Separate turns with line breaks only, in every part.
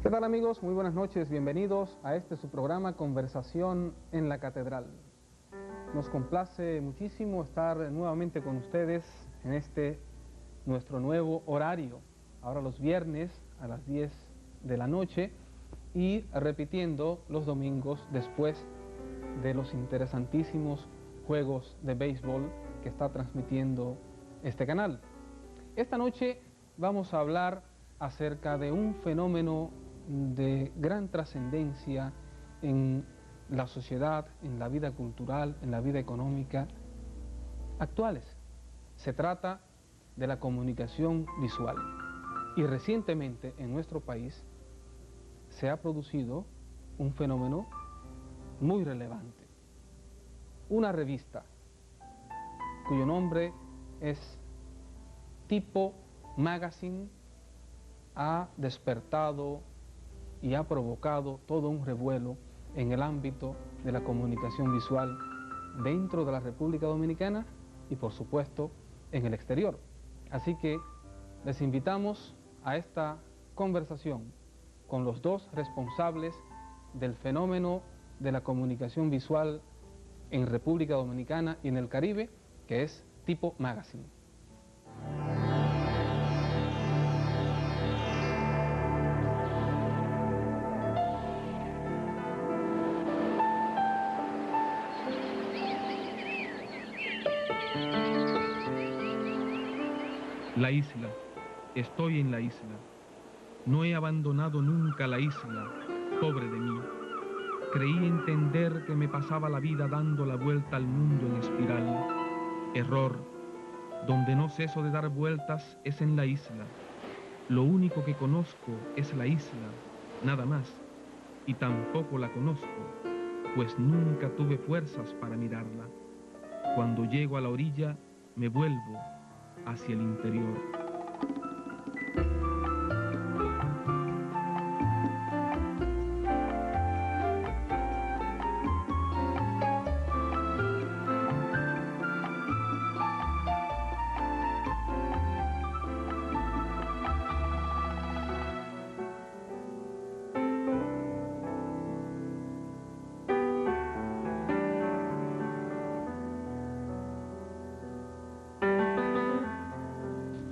¿Qué tal, amigos? Muy buenas noches, bienvenidos a su programa Conversación en la Catedral. Nos complace muchísimo estar nuevamente con ustedes en nuestro nuevo horario, ahora los viernes a las 10 de la noche y repitiendo los domingos después de los interesantísimos juegos de béisbol que está transmitiendo este canal. Esta noche vamos a hablar acerca de un fenómeno de gran trascendencia en la sociedad, en la vida cultural, en la vida económica actuales. Se trata de la comunicación visual. Y recientemente en nuestro país se ha producido un fenómeno muy relevante. Una revista cuyo nombre es Tipo Magazine ha despertado y ha provocado todo un revuelo en el ámbito de la comunicación visual dentro de la República Dominicana y por supuesto en el exterior. Así que les invitamos a esta conversación con los dos responsables del fenómeno de la comunicación visual en República Dominicana y en el Caribe, que es Tipo Magazine.
La isla. Estoy en la isla. No he abandonado nunca la isla, pobre de mí. Creí entender que me pasaba la vida dando la vuelta al mundo en espiral. Error. Donde no ceso de dar vueltas es en la isla. Lo único que conozco es la isla, nada más. Y tampoco la conozco, pues nunca tuve fuerzas para mirarla. Cuando llego a la orilla, me vuelvo hacia el interior.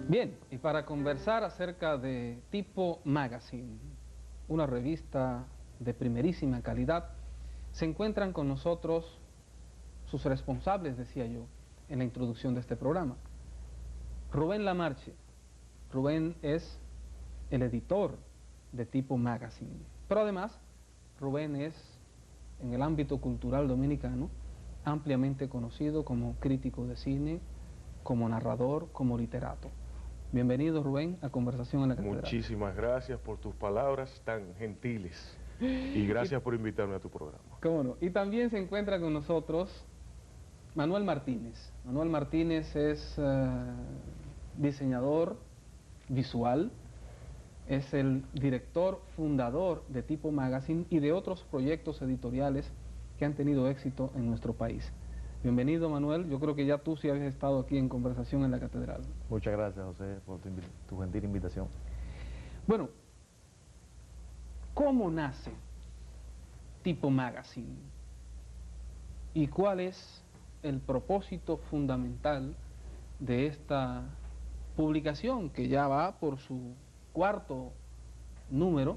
Bien, y para conversar acerca de Tipo Magazine, una revista de primerísima calidad, se encuentran con nosotros sus responsables, decía yo, en la introducción de este programa. Rubén Lamarche. Rubén es el editor de Tipo Magazine, pero además Rubén es, en el ámbito cultural dominicano, ampliamente conocido como crítico de cine, como narrador, como literato. Bienvenido, Rubén, a Conversación en la Catedral.
Muchísimas gracias por tus palabras tan gentiles y gracias por invitarme a tu programa.
¿Cómo no? Y también se encuentra con nosotros Manuel Martínez. Manuel Martínez es diseñador visual, es el director fundador de Tipo Magazine y de otros proyectos editoriales que han tenido éxito en nuestro país. Bienvenido, Manuel. Yo creo que ya tú sí habías estado aquí en Conversación en la Catedral.
Muchas gracias, José, por tu gentil invitación.
Bueno, ¿cómo nace Tipo Magazine? ¿Y cuál es el propósito fundamental de esta publicación que ya va por su cuarto número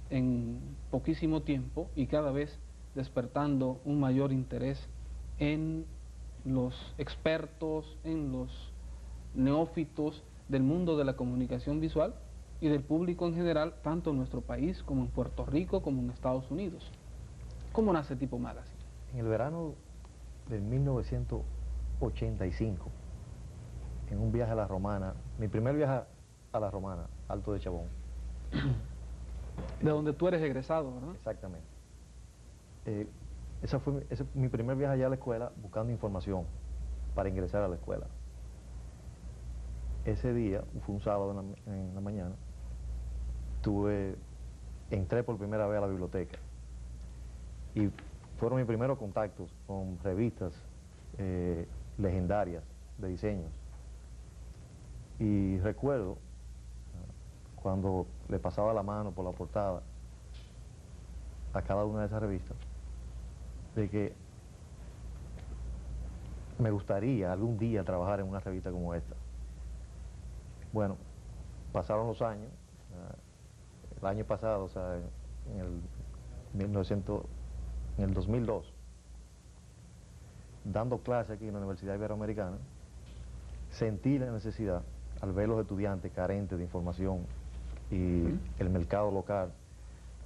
en poquísimo tiempo y cada vez despertando un mayor interés en los expertos, en los neófitos del mundo de la comunicación visual y del público en general, tanto en nuestro país como en Puerto Rico como en Estados Unidos? ¿Cómo nace Tipo Magazine?
En el verano del 1985, en un viaje a La Romana, mi primer viaje a La Romana, Alto de Chabón.
De donde tú eres egresado, ¿verdad?
Exactamente. Ese fue mi primer viaje allá a la escuela buscando información para ingresar a la escuela. Ese día, fue un sábado en la mañana, entré por primera vez a la biblioteca y fueron mis primeros contactos con revistas legendarias de diseños. Y recuerdo cuando le pasaba la mano por la portada a cada una de esas revistas de que me gustaría algún día trabajar en una revista como esta. Bueno, pasaron los años, el año pasado, o sea, en el 2002, dando clase aquí en la Universidad Iberoamericana, sentí la necesidad, al ver los estudiantes carentes de información y el mercado local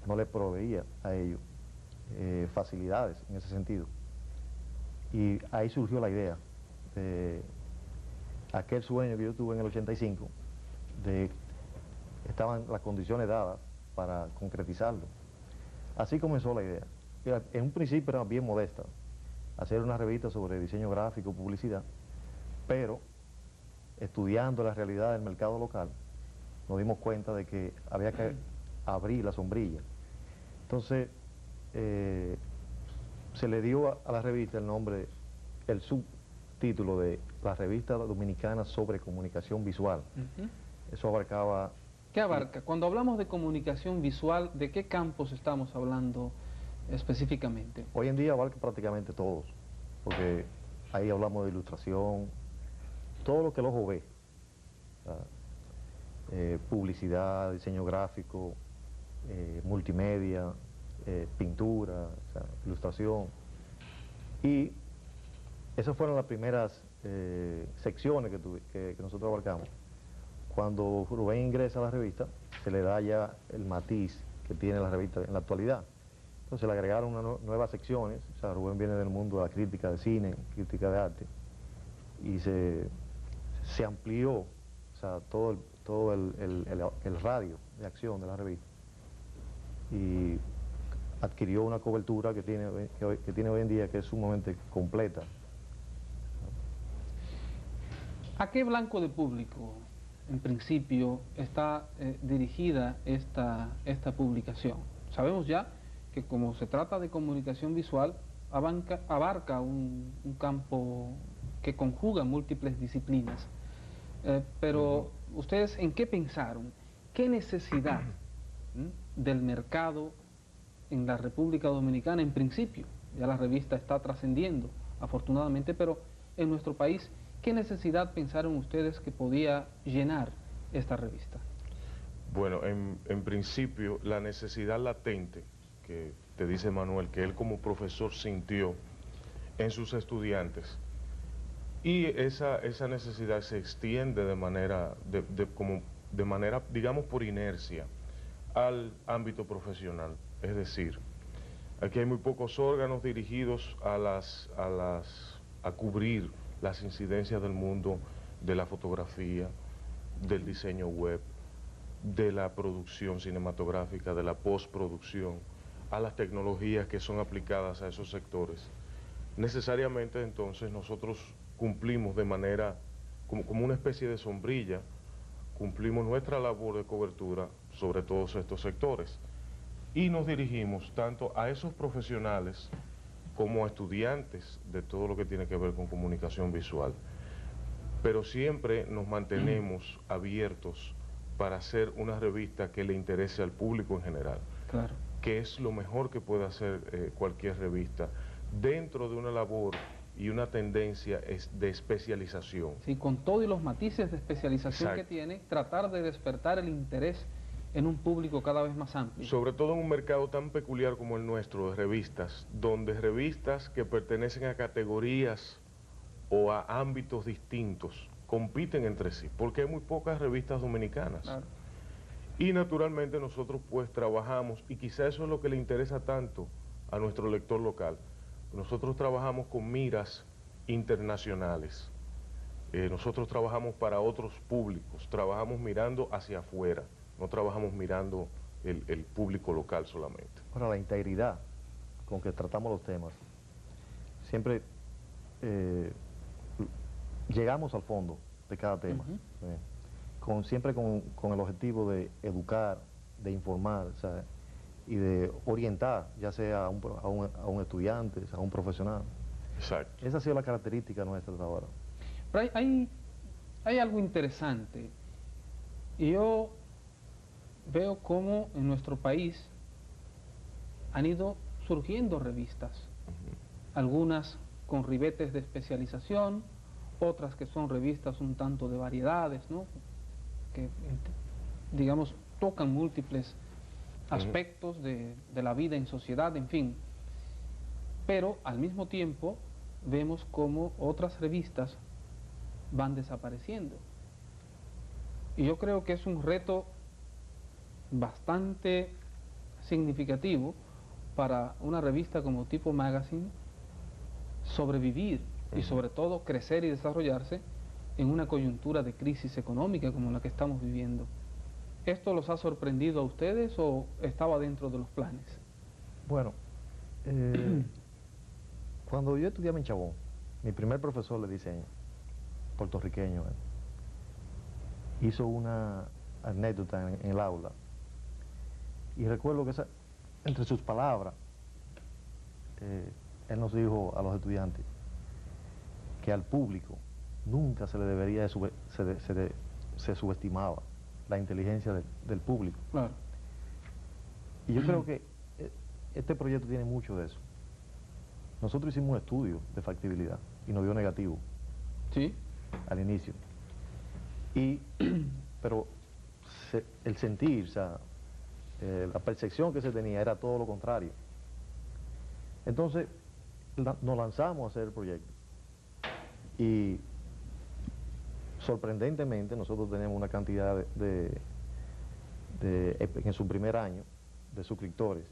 no les proveía a ellos facilidades en ese sentido. Y ahí surgió la idea de aquel sueño que yo tuve en el 85, de estaban las condiciones dadas para concretizarlo. Así comenzó la idea. En un principio era bien modesta, hacer una revista sobre diseño gráfico, publicidad, pero estudiando la realidad del mercado local, nos dimos cuenta de que había que abrir la sombrilla. Entonces, se le dio a la revista el nombre, el subtítulo de la Revista Dominicana sobre Comunicación Visual. Eso abarcaba...
¿Qué abarca? Cuando hablamos de comunicación visual, ¿de qué campos estamos hablando específicamente?
Hoy en día abarca prácticamente todos, porque ahí hablamos de ilustración, todo lo que el ojo ve, publicidad, diseño gráfico, multimedia, pintura, o sea, ilustración. Y esas fueron las primeras secciones que nosotros abarcamos. Cuando Rubén ingresa a la revista, se le da ya el matiz que tiene la revista en la actualidad. Entonces le agregaron nuevas secciones. O sea, Rubén viene del mundo de la crítica de cine, crítica de arte, y se amplió, o sea, todo el radio de acción de la revista, y adquirió una cobertura que tiene hoy en día, que es sumamente completa.
¿A qué blanco de público, en principio, está dirigida esta publicación? Sabemos ya que, como se trata de comunicación visual, abarca un campo que conjuga múltiples disciplinas. Pero ustedes, ¿en qué pensaron? ¿Qué necesidad del mercado en la República Dominicana, en principio? Ya la revista está trascendiendo, afortunadamente, pero en nuestro país, ¿qué necesidad pensaron ustedes que podía llenar esta revista?
Bueno, en principio, la necesidad latente, que te dice Manuel, que él como profesor sintió en sus estudiantes, y esa necesidad se extiende de manera, digamos, por inercia, al ámbito profesional. Es decir, aquí hay muy pocos órganos dirigidos a cubrir las incidencias del mundo de la fotografía, del diseño web, de la producción cinematográfica, de la postproducción, a las tecnologías que son aplicadas a esos sectores. Necesariamente, entonces, nosotros cumplimos de manera, como una especie de sombrilla, cumplimos nuestra labor de cobertura sobre todos estos sectores, y nos dirigimos tanto a esos profesionales como a estudiantes de todo lo que tiene que ver con comunicación visual. Pero siempre nos mantenemos abiertos para hacer una revista que le interese al público en general.
Claro.
Que es lo mejor que puede hacer cualquier revista, dentro de una labor y una tendencia de especialización.
Sí, con todo y los matices de especialización
Exacto.
que tiene, tratar de despertar el interés en un público cada vez más amplio.
Sobre todo en un mercado tan peculiar como el nuestro de revistas, donde revistas que pertenecen a categorías o a ámbitos distintos compiten entre sí, porque hay muy pocas revistas dominicanas.
Claro.
Y naturalmente nosotros pues trabajamos, y quizá eso es lo que le interesa tanto a nuestro lector local. Nosotros trabajamos con miras internacionales. Nosotros trabajamos para otros públicos, trabajamos mirando hacia afuera, no trabajamos mirando el público local solamente.
Ahora, la integridad con que tratamos los temas, siempre llegamos al fondo de cada tema, siempre con el objetivo de educar, de informar, ¿sabes?, y de orientar, ya sea a un estudiante, a un profesional.
Exacto.
Esa ha sido la característica nuestra de ahora.
Pero hay algo interesante, y yo veo cómo en nuestro país han ido surgiendo revistas, algunas con ribetes de especialización, otras que son revistas un tanto de variedades, ¿no? Que, digamos, tocan múltiples aspectos de la vida en sociedad, en fin. Pero al mismo tiempo vemos cómo otras revistas van desapareciendo. Y yo creo que es un reto bastante significativo para una revista como Tipo Magazine sobrevivir y sobre todo crecer y desarrollarse en una coyuntura de crisis económica como la que estamos viviendo. ¿Esto los ha sorprendido a ustedes o estaba dentro de los planes?
Bueno, cuando yo estudiaba en Chabón, mi primer profesor de diseño, puertorriqueño, hizo una anécdota en el aula. Y recuerdo que entre sus palabras, él nos dijo a los estudiantes que al público nunca se le debería se subestimaba la inteligencia del público.
Claro.
Y yo creo que este proyecto tiene mucho de eso. Nosotros hicimos un estudio de factibilidad y nos dio negativo.
¿Sí?
Al inicio. Pero el sentir, o sea, la percepción que se tenía era todo lo contrario. Entonces, nos lanzamos a hacer el proyecto. Y sorprendentemente nosotros tenemos una cantidad en su primer año de suscriptores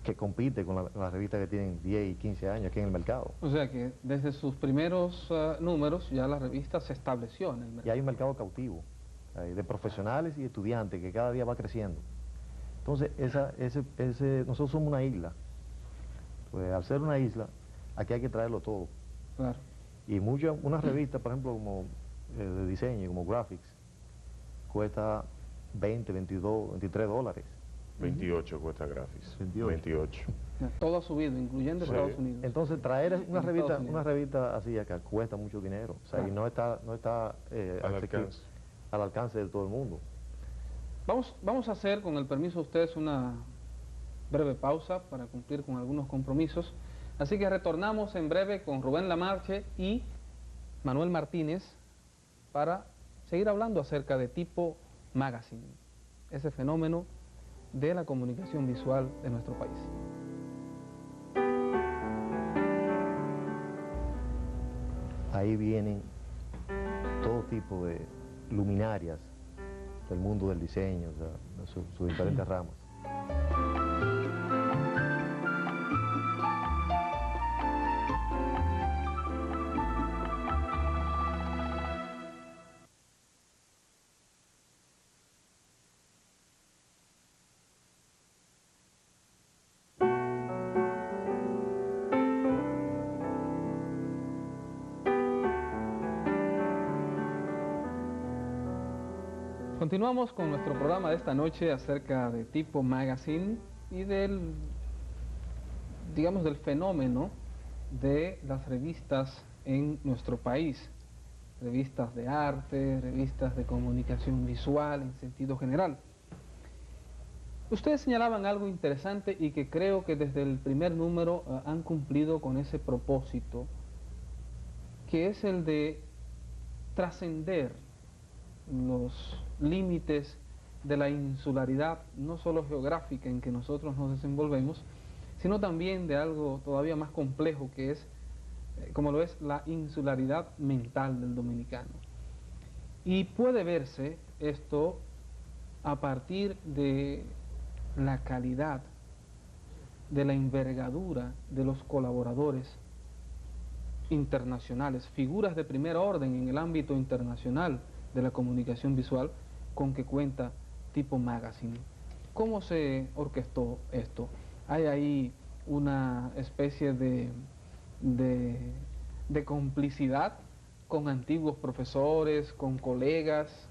que compite con las revistas que tienen 10 y 15 años aquí en el mercado.
O sea que desde sus primeros números ya la revista se estableció en el mercado.
Y hay un mercado cautivo, de profesionales y estudiantes que cada día va creciendo. Entonces, nosotros somos una isla. Pues al ser una isla, aquí hay que traerlo todo.
Claro.
Y una revista, por ejemplo, como de diseño, como Graphics, cuesta 20, 22, 23 dólares.
28 cuesta Graphics. 28.
Todo ha subido, incluyendo Estados Unidos.
Entonces, traer una revista así acá cuesta mucho dinero. O sea, y no está al alcance de todo el mundo.
Vamos a hacer, con el permiso de ustedes, una breve pausa para cumplir con algunos compromisos. Así que retornamos en breve con Rubén Lamarche y Manuel Martínez para seguir hablando acerca de Tipo Magazine, ese fenómeno de la comunicación visual de nuestro país.
Ahí vienen todo tipo de luminarias del mundo del diseño, o sea, sus diferentes ramas.
Continuamos con nuestro programa de esta noche acerca de Tipo Magazine y digamos, del fenómeno de las revistas en nuestro país. Revistas de arte, revistas de comunicación visual en sentido general. Ustedes señalaban algo interesante y que creo que desde el primer número han cumplido con ese propósito, que es el de trascender los límites de la insularidad, no solo geográfica en que nosotros nos desenvolvemos, sino también de algo todavía más complejo que es, como lo es la insularidad mental del dominicano. Y puede verse esto a partir de la calidad, de la envergadura de los colaboradores internacionales, figuras de primer orden en el ámbito internacional de la comunicación visual con que cuenta Tipo Magazine. ¿Cómo se orquestó esto? ¿Hay ahí una especie de complicidad con antiguos profesores, con colegas,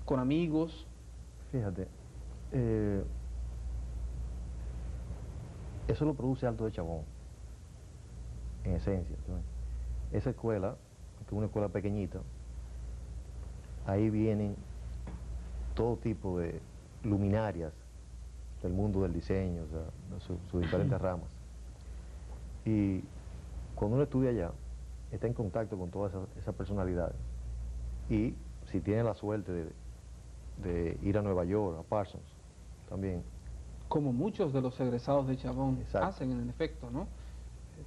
con amigos?
Fíjate, eso lo produce Alto de Chabón, en esencia. Esa escuela, que es una escuela pequeñita, ahí vienen todo tipo de luminarias del mundo del diseño, o sea, de sus diferentes ramas. Y cuando uno estudia allá, está en contacto con todas esas personalidades. Y si tiene la suerte de ir a Nueva York, a Parsons, también.
Como muchos de los egresados de Chabón
Exacto.
hacen en efecto, ¿no?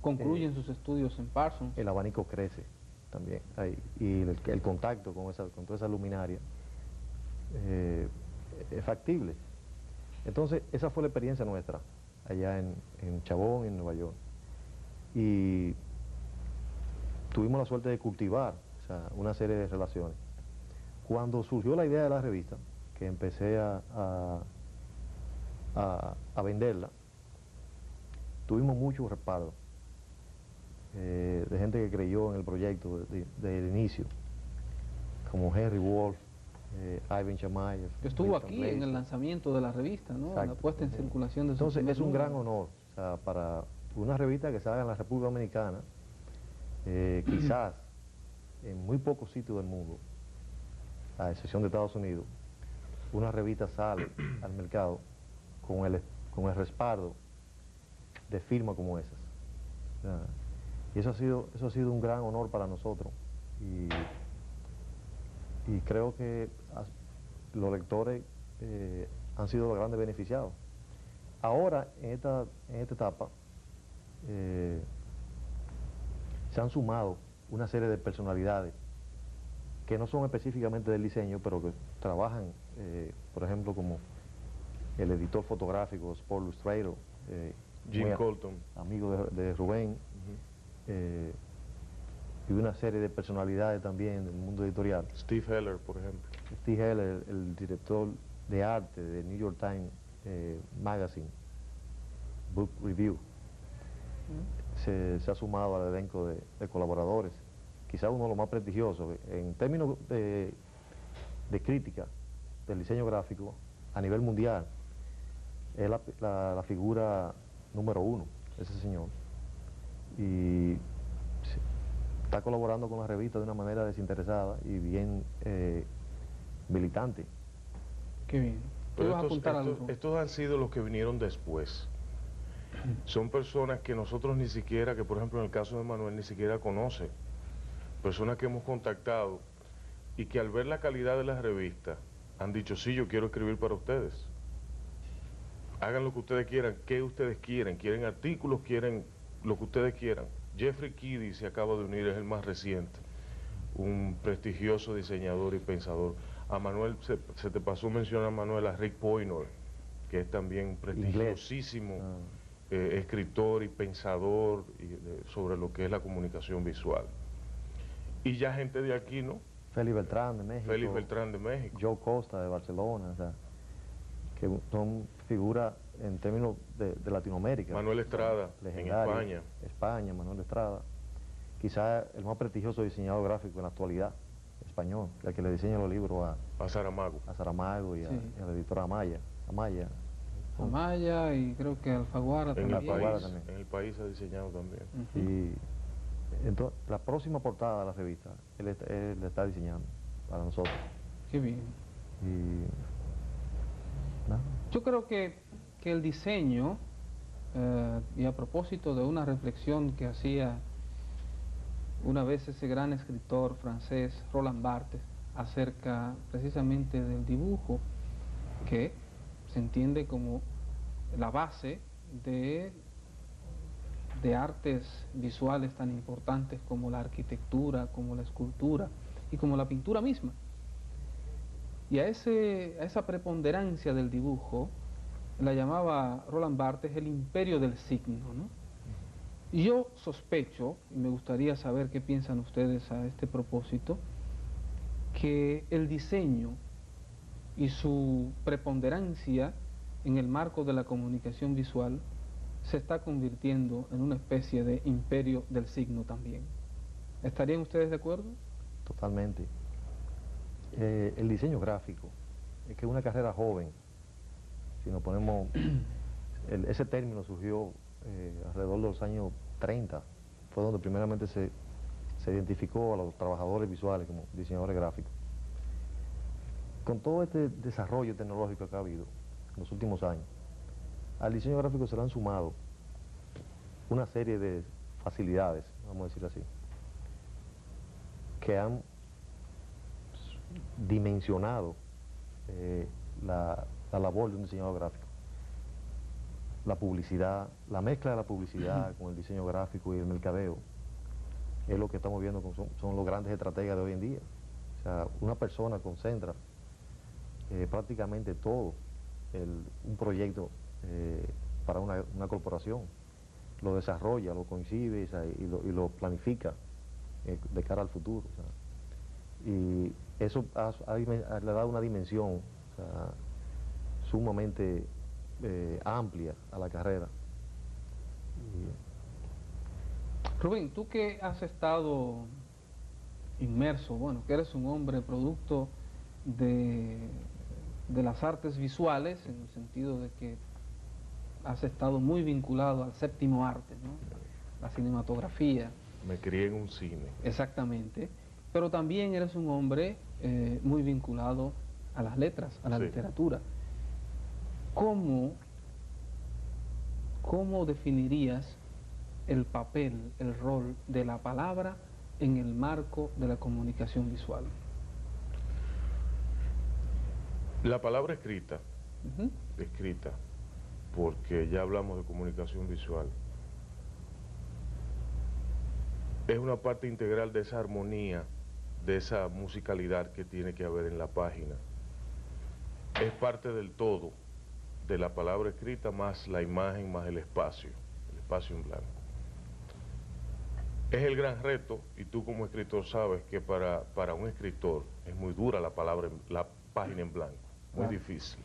Concluyen sus estudios en Parsons.
El abanico crece también ahí. Y el contacto con toda esa luminaria es factible. Entonces, esa fue la experiencia nuestra allá en Chabón, en Nueva York. Y tuvimos la suerte de cultivar, o sea, una serie de relaciones. Cuando surgió la idea de la revista, que empecé a venderla, tuvimos mucho respaldo de gente que creyó en el proyecto desde el inicio, como Henry Wolf, Ivan Chamayev.
Estuvo aquí en el lanzamiento de la revista, ¿no?
Exacto.
La puesta en circulación de su
Entonces
primer
es un
número.
gran honor, o sea, para una revista que salga en la República Dominicana, quizás en muy pocos sitios del mundo, a excepción de Estados Unidos, una revista sale al mercado con el respaldo de firmas como esas. O sea, y eso ha sido un gran honor para nosotros. Y creo que los lectores han sido los grandes beneficiados. Ahora, en esta etapa, se han sumado una serie de personalidades que no son específicamente del diseño, pero que trabajan, por ejemplo, como el editor fotográfico Sport Illustrator,
Jim Colton,
amigo de Rubén, y una serie de personalidades también del mundo editorial.
Steve Heller, por ejemplo.
Steve Heller, el director de arte de New York Times Magazine, Book Review, se ha sumado al elenco de colaboradores. Quizás uno de los más prestigiosos en términos de crítica del diseño gráfico a nivel mundial. Es la figura número 1, ese señor. Y está colaborando con la revista de una manera desinteresada y bien militante.
Qué bien. ¿Tú vas a apuntar algo?
Estos han sido los que vinieron después. Son personas que nosotros ni siquiera, que por ejemplo en el caso de Manuel, ni siquiera conoce. Personas que hemos contactado y que al ver la calidad de las revistas han dicho, sí, yo quiero escribir para ustedes. Hagan lo que ustedes quieran, ¿qué ustedes quieren? ¿Quieren artículos? ¿Quieren lo que ustedes quieran? Jeffrey Kiddy se acaba de unir, es el más reciente, un prestigioso diseñador y pensador. A Manuel, se te pasó mencionar a Manuel, a Rick Poynor, que es también prestigiosísimo escritor y pensador sobre lo que es la comunicación visual. Y ya gente de aquí, ¿no?
Félix Beltrán de México.
Félix Beltrán de México.
Joe Costa de Barcelona, o sea, que son figuras en términos de Latinoamérica.
Manuel Estrada, en España.
España, Manuel Estrada. Quizás el más prestigioso diseñador gráfico en la actualidad, español, el que le diseña los libros a Saramago. A Saramago y a la editora Amaya.
Amaya y creo que Alfaguara también.
En el país ha diseñado también.
Y entonces, la próxima portada de la revista, él la está diseñando para nosotros.
Qué bien. Yo creo que el diseño, y a propósito de una reflexión que hacía una vez ese gran escritor francés, Roland Barthes, acerca precisamente del dibujo, que se entiende como la base de artes visuales tan importantes como la arquitectura, como la escultura y como la pintura misma. Y a esa preponderancia del dibujo la llamaba Roland Barthes el imperio del signo, ¿no? Y yo sospecho, y me gustaría saber qué piensan ustedes a este propósito, que el diseño y su preponderancia en el marco de la comunicación visual se está convirtiendo en una especie de imperio del signo también. ¿Estarían ustedes de acuerdo?
Totalmente. El diseño gráfico es que es una carrera joven. Si nos ponemos, ese término surgió alrededor de los años 30, fue donde primeramente se identificó a los trabajadores visuales como diseñadores gráficos. Con todo este desarrollo tecnológico que ha habido en los últimos años, al diseño gráfico se le han sumado una serie de facilidades, vamos a decir así, que han dimensionado la labor de un diseñador gráfico. La publicidad, la mezcla de la publicidad con el diseño gráfico y el mercadeo, es lo que estamos viendo, son los grandes estrategas de hoy en día. O sea, una persona concentra prácticamente todo un proyecto para una corporación, lo desarrolla, lo concibe y lo planifica de cara al futuro. O sea, y eso le ha dado una dimensión, o sea, sumamente amplia a la carrera.
Rubén, tú que has estado inmerso, bueno, que eres un hombre producto de las artes visuales, en el sentido de que has estado muy vinculado al séptimo arte, ¿no? La cinematografía.
Me crié en un cine.
Exactamente. Pero también eres un hombre muy vinculado a las letras, a la literatura. ¿Cómo definirías el papel, el rol de la palabra en el marco de la comunicación visual?
La palabra escrita, porque ya hablamos de comunicación visual, es una parte integral de esa armonía, de esa musicalidad que tiene que haber en la página. Es parte del todo de la palabra escrita más la imagen, más el espacio en blanco. Es el gran reto, y tú como escritor sabes que para un escritor es muy dura la página en blanco, muy difícil.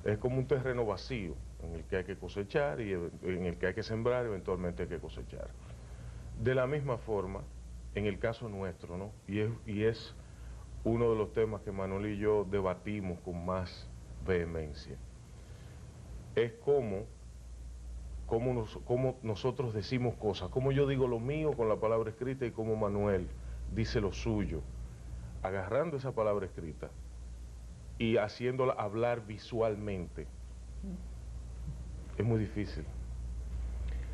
Es como un terreno vacío en el que hay que cosechar y en el que hay que sembrar y eventualmente hay que cosechar. De la misma forma, en el caso nuestro, ¿no? Y es uno de los temas que Manuel y yo debatimos con más vehemencia. Es cómo nosotros decimos cosas, cómo yo digo lo mío con la palabra escrita y cómo Manuel dice lo suyo, agarrando esa palabra escrita y haciéndola hablar visualmente. Es muy difícil.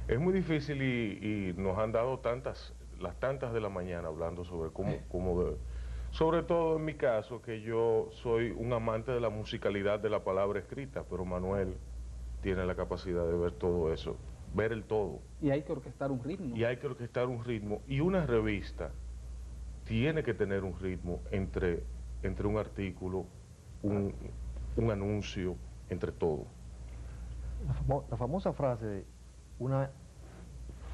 Es muy difícil y nos han dado las tantas de la mañana hablando sobre sobre todo en mi caso, que yo soy un amante de la musicalidad de la palabra escrita, pero Manuel tiene la capacidad de ver todo eso, ver el todo.
Y hay que orquestar un ritmo.
Y hay que orquestar un ritmo, y una revista tiene que tener un ritmo entre un artículo, un anuncio, entre todo.
La famosa frase de una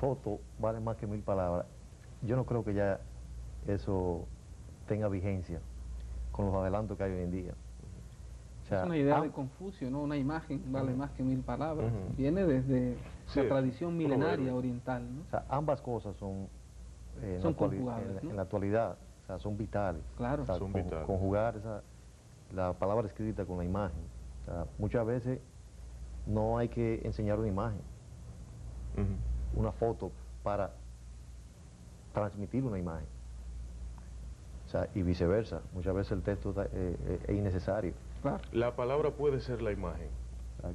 foto vale más que 1000 palabras, yo no creo que ya eso tenga vigencia con los adelantos que hay hoy en día.
O sea, es una idea de Confucio, ¿no? Una imagen vale más que 1000 palabras. Viene desde la tradición milenaria oriental, ¿no?
O sea, ambas cosas son,
son conjugables, ¿no?
en la actualidad, o sea, son vitales.
Claro.
O sea,
son vitales.
Conjugar la palabra escrita con la imagen. O sea, muchas veces no hay que enseñar una imagen, una foto para transmitir una imagen. O sea, y viceversa, muchas veces el texto es innecesario.
Claro.
La palabra puede ser la imagen.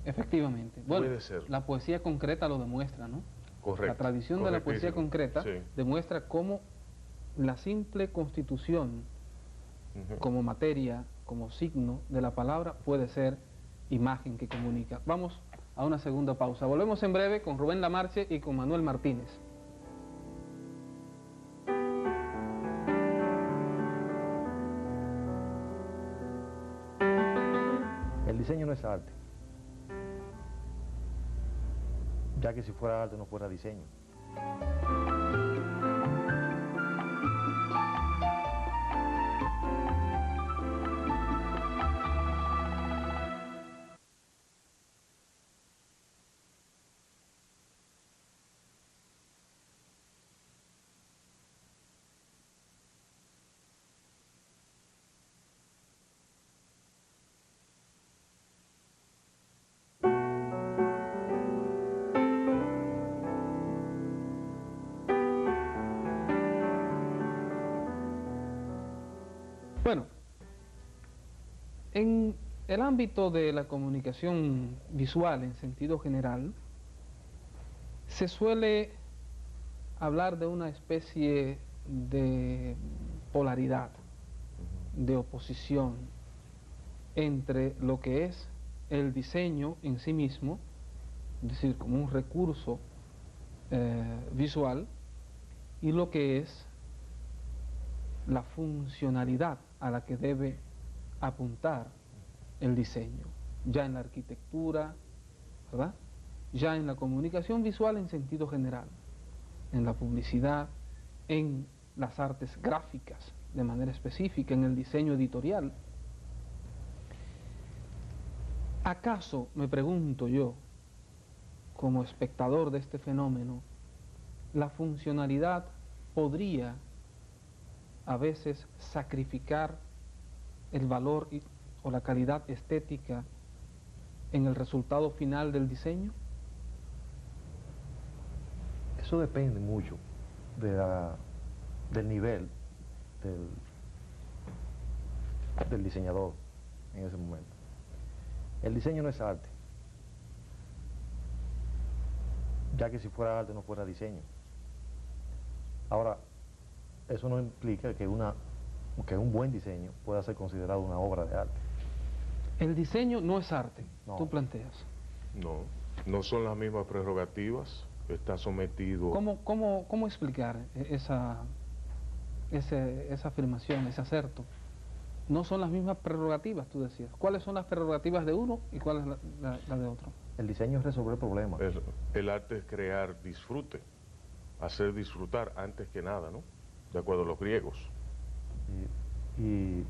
Efectivamente. Bueno,
puede ser.
La poesía concreta lo demuestra, ¿no?
Correcto.
La tradición de la poesía concreta demuestra cómo la simple constitución como materia, como signo de la palabra puede ser imagen que comunica. Vamos a una segunda pausa. Volvemos en breve con Rubén Lamarche y con Manuel Martínez.
El diseño no es arte, ya que si fuera arte no fuera diseño.
Bueno, en el ámbito de la comunicación visual en sentido general, se suele hablar de una especie de polaridad, de oposición entre lo que es el diseño en sí mismo, es decir, como un recurso visual, y lo que es la funcionalidad a la que debe apuntar el diseño, ya en la arquitectura, ¿verdad? Ya en la comunicación visual en sentido general, en la publicidad, en las artes gráficas de manera específica, en el diseño editorial. ¿Acaso, me pregunto yo, como espectador de este fenómeno, la funcionalidad podría a veces sacrificar el valor o la calidad estética en el resultado final del diseño?
Eso depende mucho del nivel del diseñador en ese momento. El diseño no es arte, ya que si fuera arte no fuera diseño. Ahora, eso no implica que un buen diseño pueda ser considerado una obra de arte.
El diseño no es arte,
No.
tú planteas.
No, no son las mismas prerrogativas, está sometido...
¿Cómo explicar esa afirmación, ese acerto? No son las mismas prerrogativas, tú decías. ¿Cuáles son las prerrogativas de uno y cuál es la de otro?
El diseño es resolver problemas.
El arte es crear disfrute, hacer disfrutar antes que nada, ¿no? De acuerdo a los griegos.
Y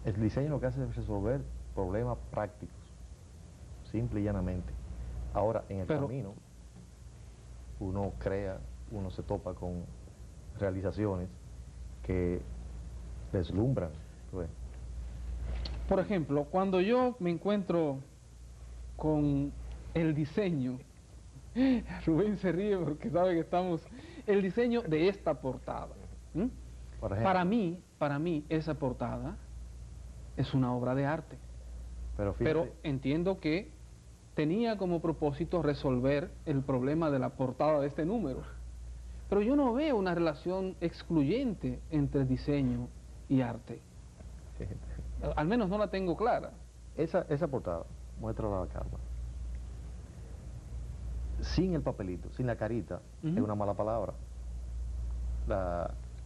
el diseño lo que hace es resolver problemas prácticos, simple y llanamente. Ahora, en el camino, uno se topa con realizaciones que deslumbran. ¿Ves?
Por ejemplo, cuando yo me encuentro con el diseño, Rubén se ríe porque sabe que estamos, el diseño de esta portada.
Por ejemplo,
Para mí esa portada es una obra de arte. Pero entiendo que tenía como propósito resolver el problema de la portada de este número. Pero yo no veo una relación excluyente entre diseño y arte. Al menos no la tengo clara.
esa portada, muéstrala a Carla. Sin el papelito, sin la carita, es una mala palabra.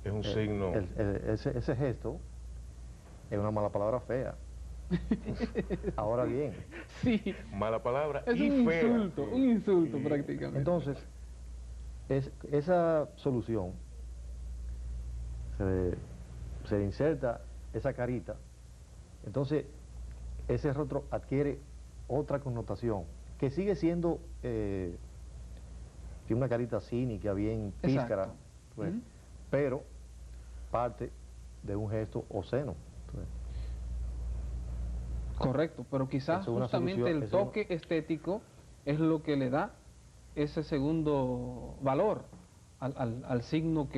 Es un signo...
Ese gesto es una mala palabra fea. Ahora bien.
Sí.
Mala palabra
es
y
un
fea.
insulto, un insulto prácticamente.
Entonces, esa solución se inserta esa carita, entonces ese rostro adquiere otra connotación, que sigue siendo tiene una carita cínica, bien píscara, pues, pero parte de un gesto obsceno. Pues.
Correcto, pero quizás justamente el toque estético es lo que le da ese segundo valor al signo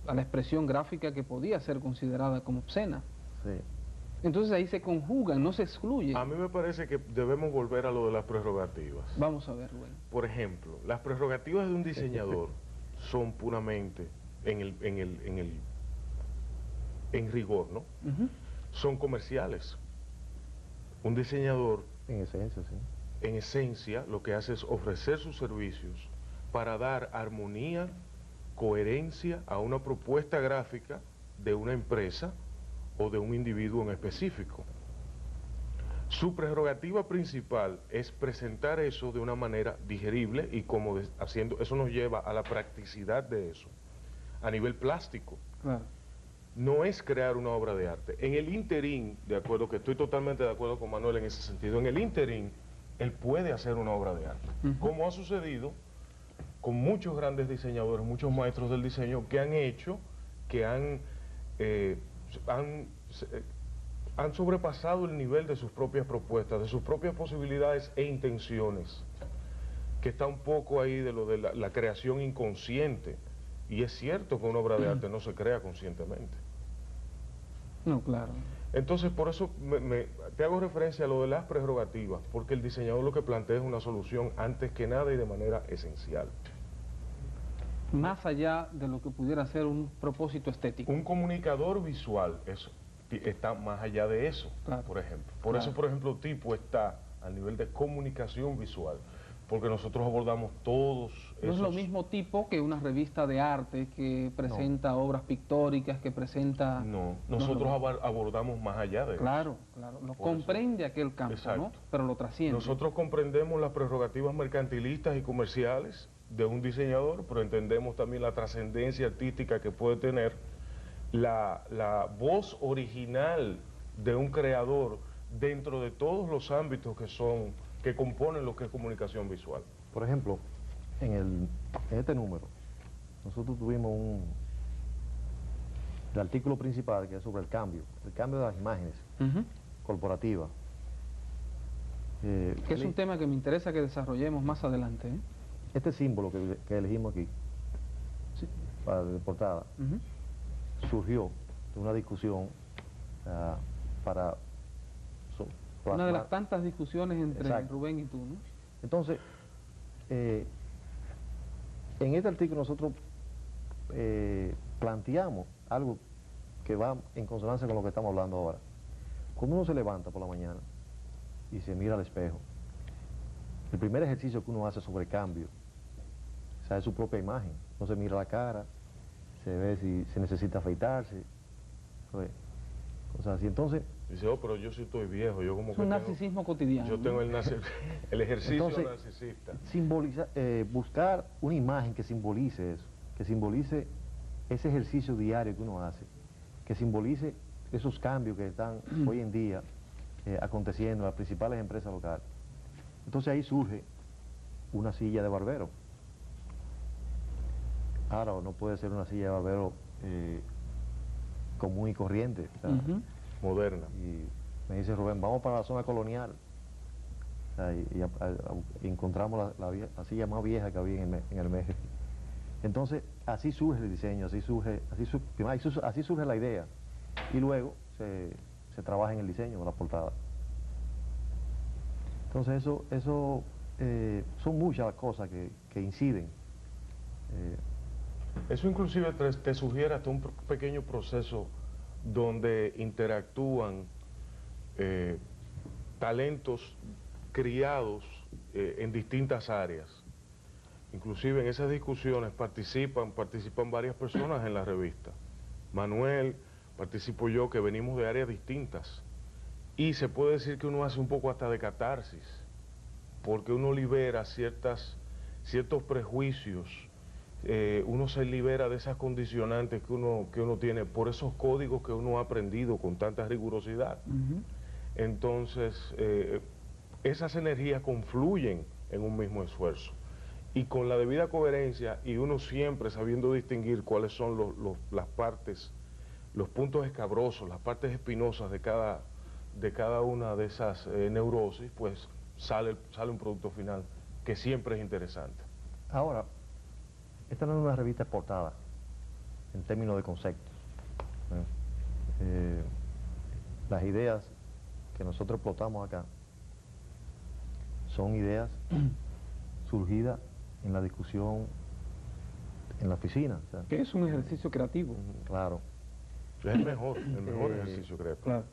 a la expresión gráfica que podía ser considerada como obscena.
Sí.
Entonces ahí se conjugan, no se excluyen.
A mí me parece que debemos volver a lo de las prerrogativas.
Vamos a ver, Rubén.
Por ejemplo, las prerrogativas de un diseñador son puramente en rigor, ¿no? Son comerciales. Un diseñador,
en esencia, sí.
En esencia, lo que hace es ofrecer sus servicios para dar armonía, coherencia a una propuesta gráfica de una empresa o de un individuo en específico. Su prerrogativa principal es presentar eso de una manera digerible y eso nos lleva a la practicidad de eso, a nivel plástico.
Claro.
No es crear una obra de arte. En el interín, de acuerdo, que estoy totalmente de acuerdo con Manuel en ese sentido, en el interín, él puede hacer una obra de arte, como ha sucedido con muchos grandes diseñadores, muchos maestros del diseño que han sobrepasado el nivel de sus propias propuestas, de sus propias posibilidades e intenciones, que está un poco ahí de lo de la creación inconsciente. Y es cierto que una obra de arte no se crea conscientemente.
No, claro.
Entonces, por eso te hago referencia a lo de las prerrogativas, porque el diseñador lo que plantea es una solución antes que nada y de manera esencial.
Más allá de lo que pudiera ser un propósito estético.
Un comunicador visual está más allá de eso,
Claro.
por ejemplo. Por eso, por ejemplo, tipo está a nivel de comunicación visual, porque nosotros abordamos todos
No es lo
esos...
mismo tipo que una revista de arte que presenta obras pictóricas, que presenta...
No, nosotros abordamos más allá de
Claro,
eso.
claro, lo
Por
comprende aquel campo,
Exacto.
¿no? Pero lo trasciende.
Nosotros comprendemos las prerrogativas mercantilistas y comerciales de un diseñador, pero entendemos también la trascendencia artística que puede tener la voz original de un creador dentro de todos los ámbitos que componen lo que es comunicación visual.
Por ejemplo, en este número, nosotros tuvimos el artículo principal que es sobre el cambio de las imágenes corporativas.
Que es un tema que me interesa que desarrollemos más adelante, ¿eh?
Este símbolo que elegimos aquí,
Sí.
para la portada, surgió de una discusión para
Una de las
plasmar.
tantas discusiones entre
Exacto.
Rubén y tú, ¿no?
Entonces, en este artículo nosotros planteamos algo que va en consonancia con lo que estamos hablando ahora. Cuando uno se levanta por la mañana y se mira al espejo, el primer ejercicio que uno hace sobre cambio, o sea, es su propia imagen. Uno se mira la cara, se ve si se necesita afeitarse, cosas así. Entonces,
Dice, oh, pero yo sí estoy viejo, yo como
Es
que
un
tengo...
narcisismo cotidiano.
Yo tengo el ejercicio
Entonces,
narcisista.
buscar una imagen que simbolice eso, que simbolice ese ejercicio diario que uno hace, que simbolice esos cambios que están hoy en día aconteciendo en las principales empresas locales. Entonces ahí surge una silla de barbero. Ahora no puede ser una silla de barbero común y corriente. O sea,
Moderna.
y me dice Rubén, vamos para la zona colonial. O sea, y encontramos la silla más vieja que había en el México. Entonces, así surge el diseño, así surge la idea. Y luego se trabaja en el diseño de la portada. Entonces, eso son muchas las cosas que inciden.
Eso inclusive te sugiere hasta un pequeño proceso donde interactúan talentos criados en distintas áreas. Inclusive en esas discusiones participan varias personas en la revista. Manuel, participo yo, que venimos de áreas distintas. Y se puede decir que uno hace un poco hasta de catarsis, porque uno libera ciertos prejuicios, uno se libera de esas condicionantes que uno tiene por esos códigos que uno ha aprendido con tanta rigurosidad. Entonces, esas energías confluyen en un mismo esfuerzo. Y con la debida coherencia, y uno siempre sabiendo distinguir cuáles son las partes, los puntos escabrosos, las partes espinosas de cada una de esas neurosis, pues sale un producto final que siempre es interesante.
Ahora, esta no es una revista exportada en términos de conceptos. Las ideas que nosotros explotamos acá son ideas surgidas en la discusión en la oficina. O sea,
Que es un ejercicio creativo.
claro.
Es el mejor ejercicio creativo.
Claro.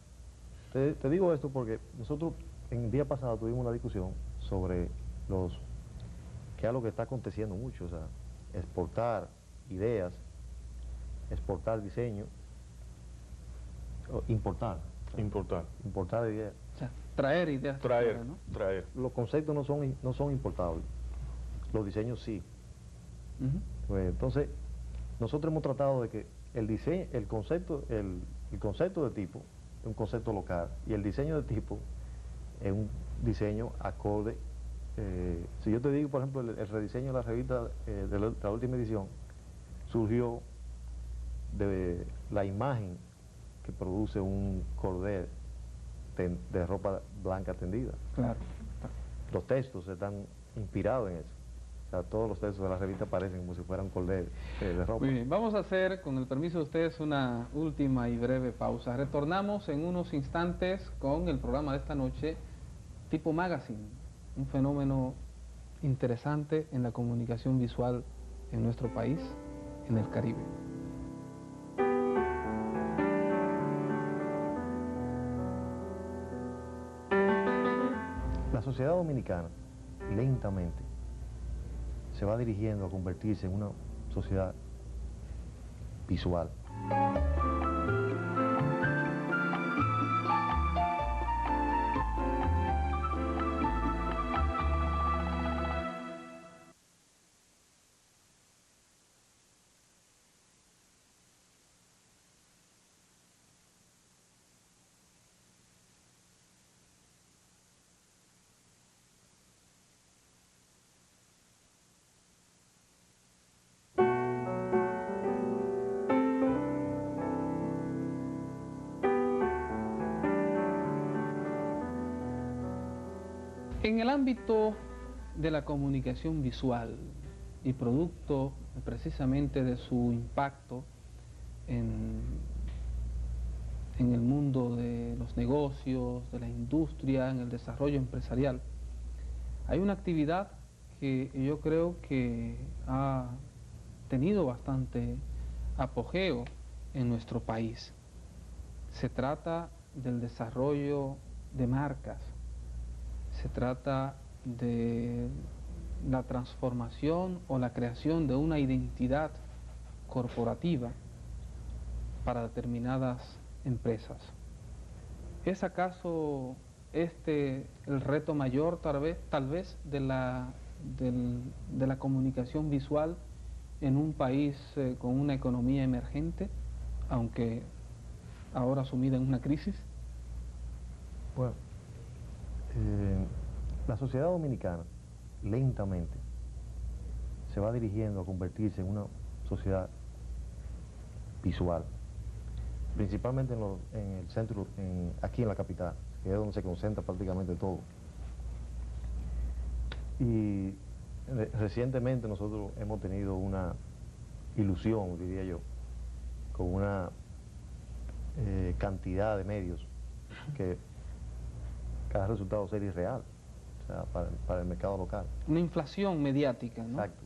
Te digo esto porque nosotros en el día pasado tuvimos una discusión sobre qué es lo que está aconteciendo mucho, o sea, exportar ideas, exportar diseño, importar ideas.
O sea, traer ideas.
Traer,
¿no?
traer.
Los conceptos no son importables, los diseños sí. Pues, entonces, nosotros hemos tratado de que el diseño, el concepto de tipo es un concepto local y el diseño de tipo es un diseño acorde. Si yo te digo, por ejemplo, el rediseño de la revista de la última edición surgió de la imagen que produce un cordel de ropa blanca tendida.
Claro.
Los textos están inspirados en eso. O sea, todos los textos de la revista parecen como si fueran colder de ropa.
Muy bien, vamos a hacer, con el permiso de ustedes, una última y breve pausa. Retornamos en unos instantes con el programa de esta noche, Tipo Magazine, un fenómeno interesante en la comunicación visual en nuestro país, en el Caribe.
La sociedad dominicana, lentamente, se va dirigiendo a convertirse en una sociedad visual.
En el ámbito de la comunicación visual y producto precisamente de su impacto en el mundo de los negocios, de la industria, en el desarrollo empresarial, hay una actividad que yo creo que ha tenido bastante apogeo en nuestro país. Se trata del desarrollo de marcas. Se trata de la transformación o la creación de una identidad corporativa para determinadas empresas. ¿Es acaso este el reto mayor tal vez de la comunicación visual en un país con una economía emergente, aunque ahora sumida en una crisis?
Bueno, la sociedad dominicana lentamente se va dirigiendo a convertirse en una sociedad visual, principalmente en el centro, aquí en la capital, que es donde se concentra prácticamente todo. Y recientemente nosotros hemos tenido una ilusión, diría yo, con una cantidad de medios que ha resultado ser irreal, o sea, para el mercado local.
Una inflación mediática, ¿no?
Exacto.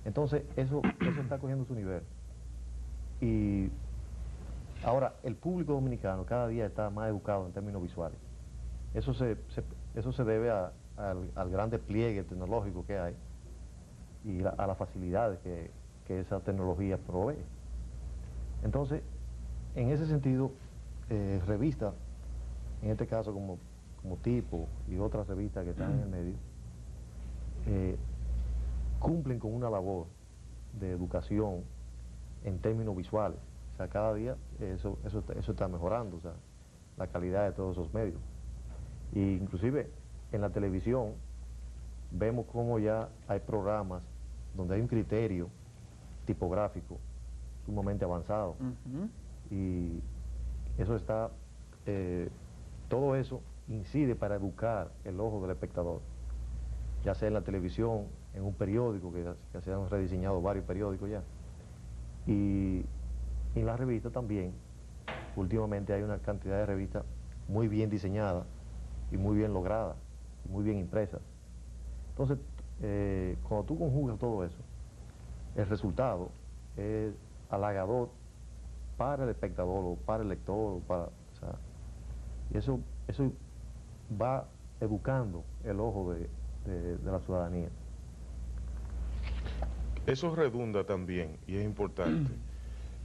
Entonces, eso está cogiendo su nivel. Y ahora, el público dominicano cada día está más educado en términos visuales. Eso se debe al gran despliegue tecnológico que hay y a las facilidades que esa tecnología provee. Entonces, en ese sentido, revistas, en este caso como Tipo y otras revistas que están en el medio, cumplen con una labor de educación en términos visuales. O sea, cada día eso está mejorando, o sea, la calidad de todos esos medios. Y inclusive en la televisión vemos cómo ya hay programas donde hay un criterio tipográfico sumamente avanzado. Y eso está, todo eso incide para educar el ojo del espectador, ya sea en la televisión, en un periódico, que se han rediseñado varios periódicos ya, y en la revista también. Últimamente hay una cantidad de revistas muy bien diseñadas y muy bien logradas, y muy bien impresas. Entonces, cuando tú conjugas todo eso, el resultado es halagador para el espectador o para el lector, o sea, y eso va educando el ojo de la ciudadanía.
Eso redunda también, y es importante,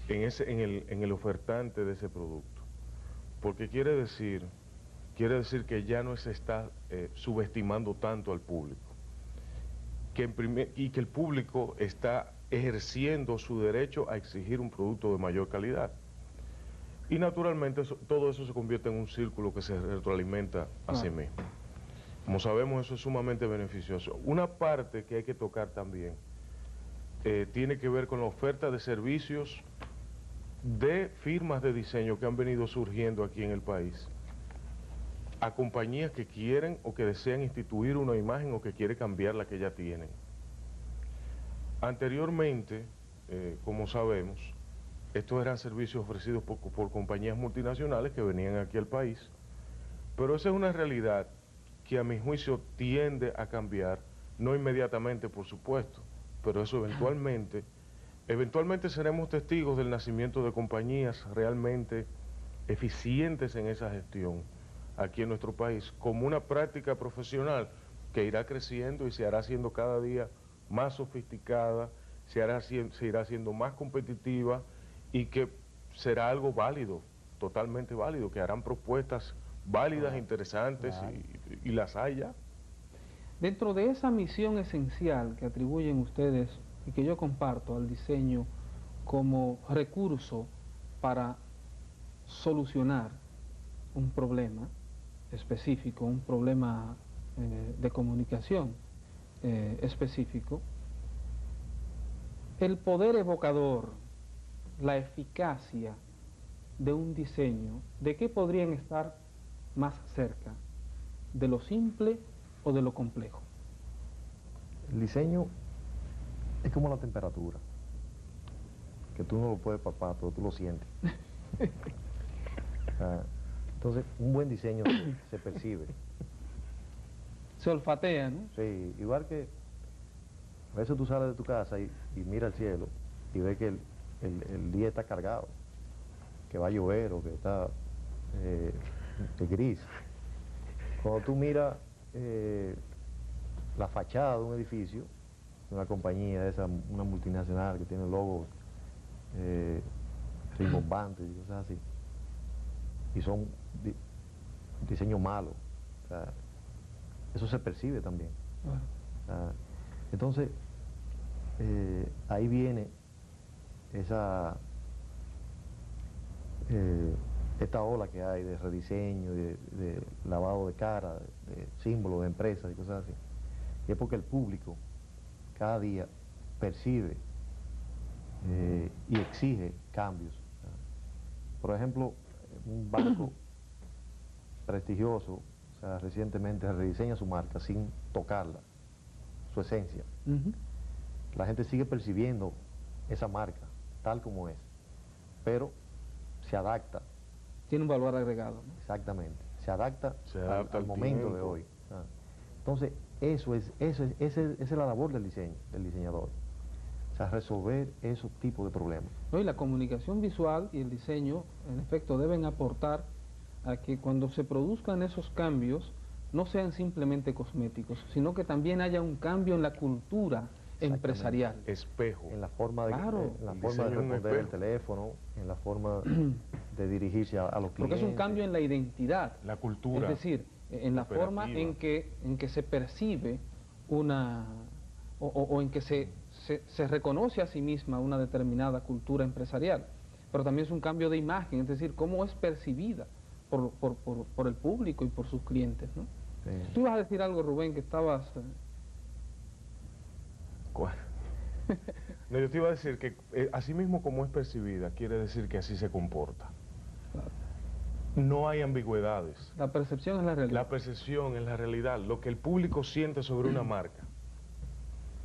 en el ofertante de ese producto, porque quiere decir que ya no se está subestimando tanto al público, y que el público está ejerciendo su derecho a exigir un producto de mayor calidad. Y naturalmente todo eso se convierte en un círculo que se retroalimenta a sí mismo. Como sabemos, eso es sumamente beneficioso. Una parte que hay que tocar también tiene que ver con la oferta de servicios de firmas de diseño que han venido surgiendo aquí en el país, a compañías que quieren o que desean instituir una imagen o que quieren cambiar la que ya tienen. Anteriormente, como sabemos, estos eran servicios ofrecidos por compañías multinacionales que venían aquí al país, pero esa es una realidad que a mi juicio tiende a cambiar, no inmediatamente por supuesto, pero eso eventualmente seremos testigos del nacimiento de compañías realmente eficientes en esa gestión aquí en nuestro país, como una práctica profesional que irá creciendo y se hará haciendo cada día más sofisticada, se irá haciendo más competitiva y que será algo válido, totalmente válido, que harán propuestas válidas, interesantes y las hay ya.
Dentro de esa misión esencial que atribuyen ustedes y que yo comparto al diseño como recurso para solucionar un problema específico, un problema de comunicación específico, el poder evocador, la eficacia de un diseño, ¿de qué podrían estar más cerca? ¿De lo simple o de lo complejo?
El diseño es como la temperatura, que tú no lo puedes palpar, pero tú lo sientes. Entonces, un buen diseño se percibe.
Se olfatea, ¿no?
Sí, igual que a veces tú sales de tu casa y miras el cielo y ves que el día está cargado, que va a llover o que está gris. Cuando tú miras la fachada de un edificio, de una compañía, una multinacional que tiene logos rimbombantes y cosas así, y son diseños malos, o sea, eso se percibe también. Entonces, ahí viene esta ola que hay de rediseño, de lavado de cara, de símbolos de empresas y cosas así. Y es porque el público cada día percibe y exige cambios. Por ejemplo, un banco prestigioso, o sea, recientemente rediseña su marca sin tocarla, su esencia. La gente sigue percibiendo esa marca tal como es, pero se adapta.
Tiene un valor agregado, ¿no?
Exactamente, se adapta al momento
tiempo
de hoy. Entonces, esa es la labor del diseño, del diseñador. O sea, resolver esos tipos de problemas.
¿No? Y la comunicación visual y el diseño, en efecto, deben aportar a que cuando se produzcan esos cambios no sean simplemente cosméticos, sino que también haya un cambio en la cultura empresarial.
Espejo.
En la forma de,
Claro.
en la forma de responder el teléfono, en la forma de dirigirse a los clientes.
Porque es un cambio en la identidad.
La cultura.
Es decir, en la forma en que se percibe una, o en que se reconoce a sí misma una determinada cultura empresarial. Pero también es un cambio de imagen, es decir, cómo es percibida por el público y por sus clientes, ¿no?
Sí.
Tú ibas a decir algo, Rubén, que estabas...
¿Cuál? No, yo te iba a decir que así mismo como es percibida, quiere decir que así se comporta.
Claro.
No hay ambigüedades.
La percepción es la realidad.
La percepción es la realidad, lo que el público siente sobre una marca.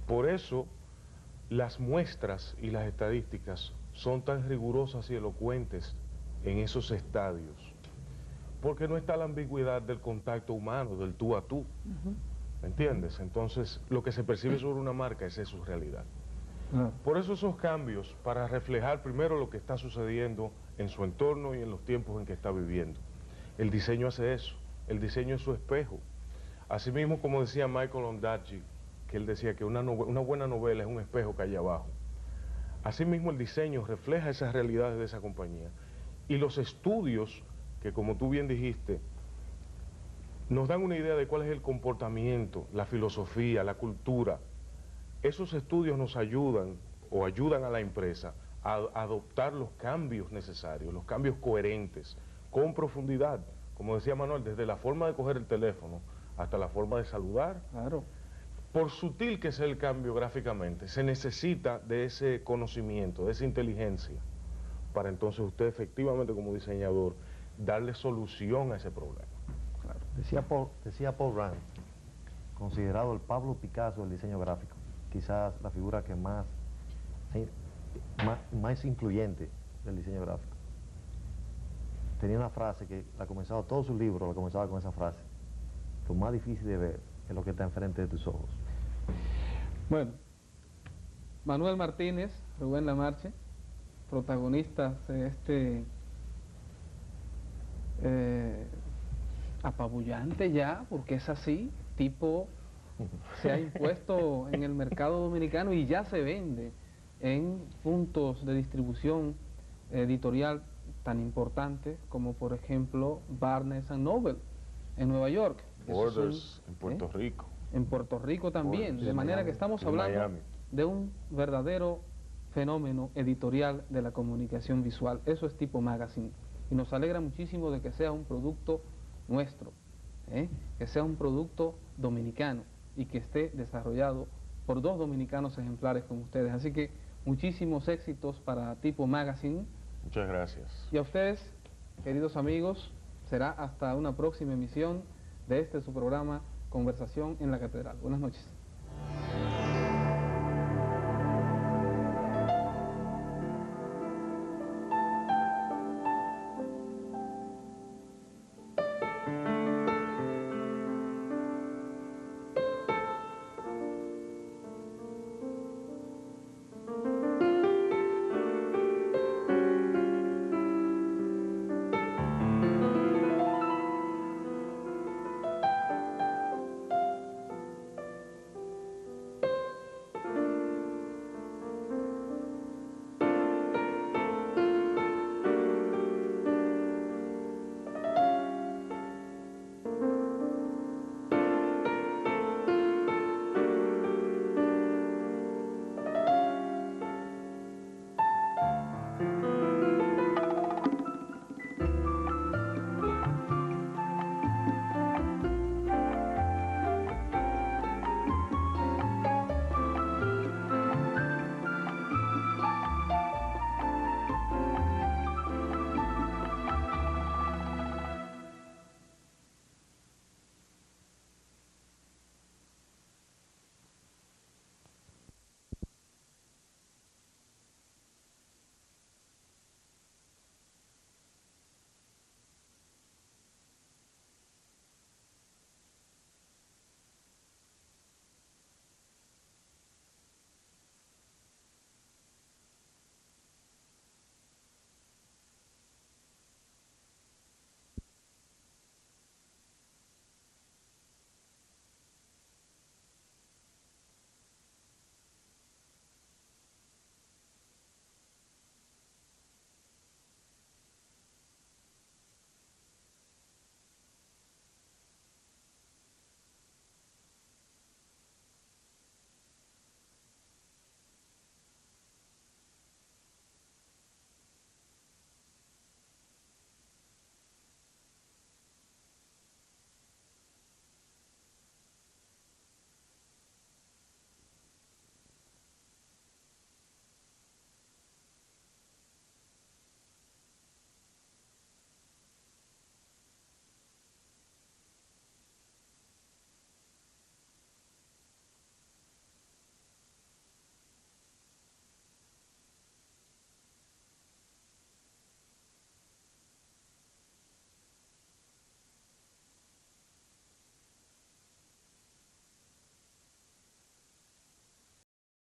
Por eso, las muestras y las estadísticas son tan rigurosas y elocuentes en esos estadios. Porque no está la ambigüedad del contacto humano, del tú a tú. ¿Me entiendes? Entonces, lo que se percibe sobre una marca es su realidad. Por eso esos cambios, para reflejar primero lo que está sucediendo en su entorno y en los tiempos en que está viviendo. El diseño hace eso, el diseño es su espejo. Asimismo, como decía Michael Ondaatje, que él decía que una buena novela es un espejo que hay abajo. Asimismo, el diseño refleja esas realidades de esa compañía. Y los estudios, que como tú bien dijiste, nos dan una idea de cuál es el comportamiento, la filosofía, la cultura. Esos estudios nos ayudan o ayudan a la empresa a adoptar los cambios necesarios, los cambios coherentes, con profundidad. Como decía Manuel, desde la forma de coger el teléfono hasta la forma de saludar.
Claro.
Por sutil que sea el cambio gráficamente, se necesita de ese conocimiento, de esa inteligencia, para entonces usted efectivamente como diseñador darle solución a ese problema.
Claro. Decía Paul Rand, considerado el Pablo Picasso del diseño gráfico, quizás la figura que más influyente del diseño gráfico. Tenía una frase que la comenzaba, todos sus libros la comenzaba con esa frase: lo más difícil de ver es lo que está enfrente de tus ojos.
Bueno, Manuel Martínez, Rubén Lamarche, protagonistas de este apabullante ya, porque es así, tipo se ha impuesto en el mercado dominicano y ya se vende en puntos de distribución editorial tan importantes como por ejemplo Barnes & Noble en Nueva York.
Borders en Puerto Rico.
En Puerto Rico también,
Borders,
de manera que estamos hablando
Miami.
de un verdadero fenómeno editorial de la comunicación visual. Eso es Tipo Magazine y nos alegra muchísimo de que sea un producto nuestro, que sea un producto dominicano y que esté desarrollado por 2 dominicanos ejemplares como ustedes. Así que muchísimos éxitos para Tipo Magazine.
Muchas gracias.
Y a ustedes, queridos amigos, será hasta una próxima emisión de este su programa Conversación en la Catedral. Buenas noches.